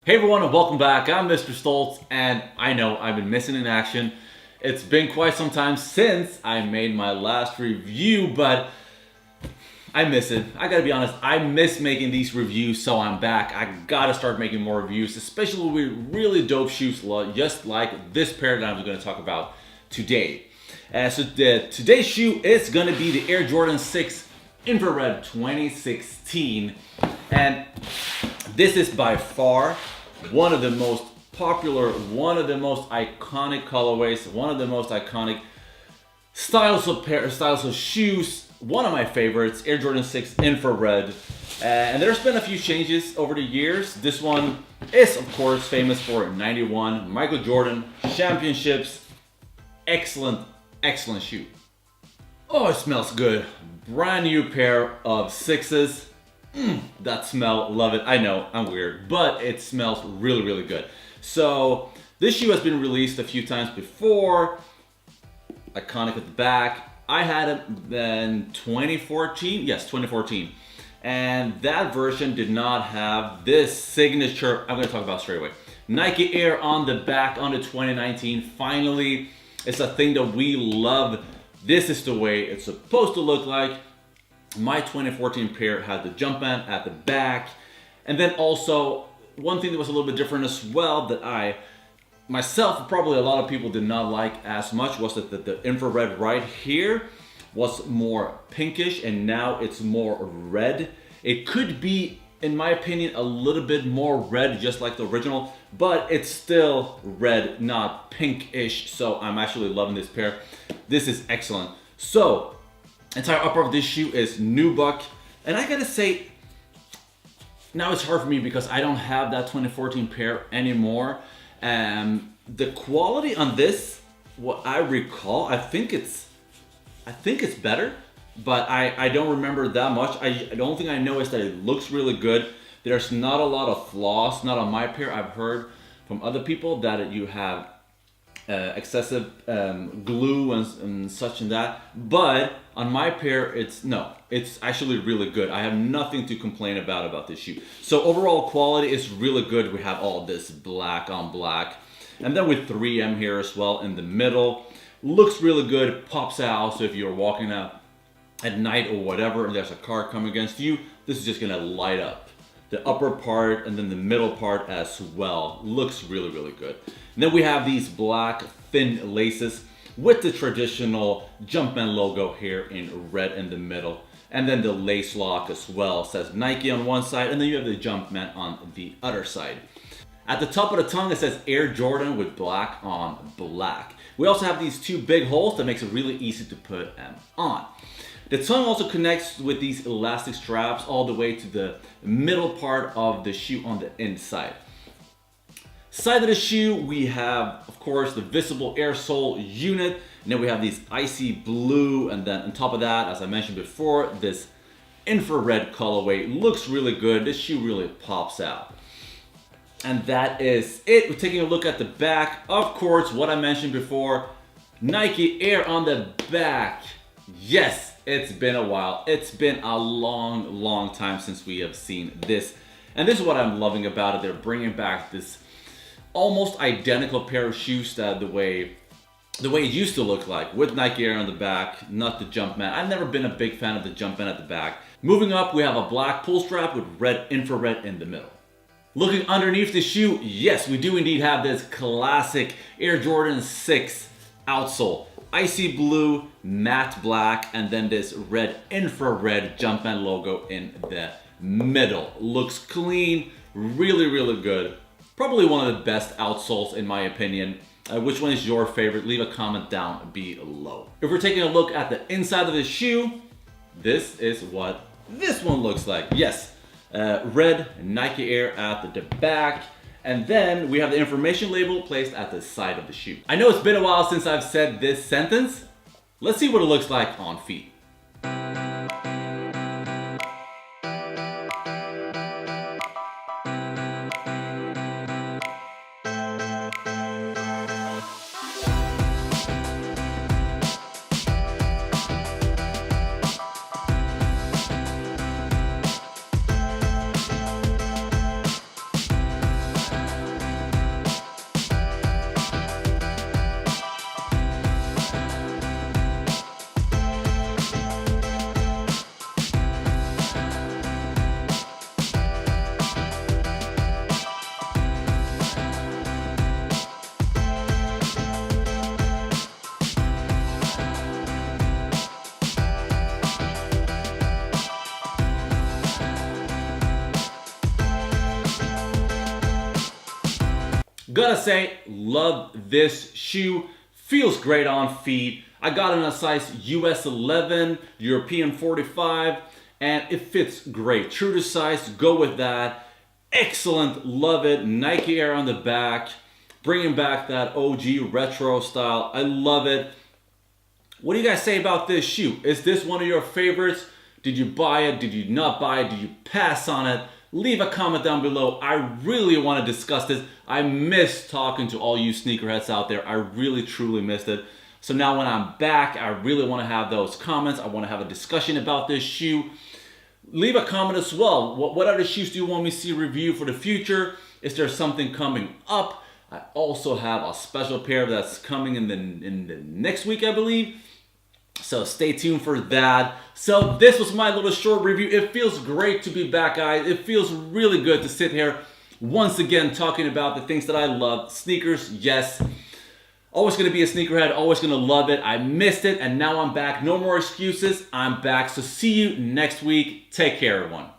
Hey everyone and welcome back. I'm Mr. Stoltz and I know I've been missing in action. It's been quite some time since I made my last review, but I miss it. I gotta be honest, I miss making these reviews, so I'm back. I gotta start making more reviews, especially with really dope shoes just like this pair that I'm gonna talk about today. Today's shoe is gonna be the Air Jordan 6 Infrared 2016, and this is by far one of the most popular, one of the most iconic colorways, one of the most iconic styles of shoes. One of my favorites, Air Jordan 6 Infrared. And there's been a few changes over the years. This one is, of course, famous for 91 Michael Jordan championships. Excellent, excellent shoe. Oh, it smells good. Brand new pair of sixes. That smell, love it. I know, I'm weird, but it smells really, really good. So this shoe has been released a few times before. Iconic at the back. I had it in 2014, yes, 2014. And that version did not have this signature, I'm gonna talk about straight away. Nike Air on the back on the 2019. Finally, it's a thing that we love. This is the way it's supposed to look like. My 2014 pair had the Jumpman at the back. And then also, one thing that was a little bit different as well that I, myself, probably a lot of people did not like as much was that the infrared right here was more pinkish and now it's more red. It could be, in my opinion, a little bit more red just like the original, but it's still red, not pinkish. So I'm actually loving this pair. This is excellent. So, entire upper of this shoe is nubuck, and I gotta say, now it's hard for me because I don't have that 2014 pair anymore. The quality on this, what I recall, I think it's better, but I don't remember that much. The only thing I know is that it looks really good. There's not a lot of flaws, not on my pair. I've heard from other people that you have excessive glue and such and that, but on my pair it's actually really good. I have nothing to complain about this shoe. So overall quality is really good. We have all this black on black, and then with 3M here as well in the middle. Looks really good, pops out. So if you're walking out at night or whatever and there's a car coming against you, this is just gonna light up the upper part and then the middle part as well. Looks really, really good. And then we have these black thin laces with the traditional Jumpman logo here in red in the middle. And then the lace lock as well says Nike on one side, and then you have the Jumpman on the other side. At the top of the tongue it says Air Jordan with black on black. We also have these two big holes that makes it really easy to put them on. The tongue also connects with these elastic straps all the way to the middle part of the shoe on the inside. Side of the shoe, we have, of course, the visible air sole unit, and then we have these icy blue, and then on top of that, as I mentioned before, this infrared colorway. Looks really good. This shoe really pops out. And that is it. We're taking a look at the back. Of course, what I mentioned before, Nike Air on the back. Yes, it's been a while. It's been a long, long time since we have seen this. And this is what I'm loving about it. They're bringing back this almost identical pair of shoes that the way it used to look like, with Nike Air on the back, not the Jumpman. I've never been a big fan of the Jumpman at the back. Moving up, we have a black pull strap with red infrared in the middle. Looking underneath the shoe, yes, we do indeed have this classic Air Jordan 6 outsole. Icy blue, matte black, and then this red infrared Jumpman logo in the middle. Looks clean, really, really good. Probably one of the best outsoles in my opinion. Which one is your favorite? Leave a comment down below. If we're taking a look at the inside of the shoe, this is what this one looks like. Yes, red Nike Air at the back. And then we have the information label placed at the side of the shoe. I know it's been a while since I've said this sentence. Let's see what it looks like on feet. Gotta say, love this shoe. Feels great on feet. I got it in a size US 11, European 45, and it fits great. True to size, go with that. Excellent, love it. Nike Air on the back, bringing back that OG retro style. I love it. What do you guys say about this shoe? Is this one of your favorites? Did you buy it? Did you not buy it? Did you pass on it? Leave a comment down below. I really want to discuss this. I miss talking to all you sneakerheads out there. I really, truly missed it. So now when I'm back, I really want to have those comments. I want to have a discussion about this shoe. Leave a comment as well. What other shoes do you want me to see review for the future? Is there something coming up? I also have a special pair that's coming in the next week, I believe. So stay tuned for that. So this was my little short review. It feels great to be back, guys. It feels really good to sit here once again talking about the things that I love. Sneakers, yes. Always going to be a sneakerhead. Always going to love it. I missed it and now I'm back. No more excuses. I'm back. So see you next week. Take care, everyone.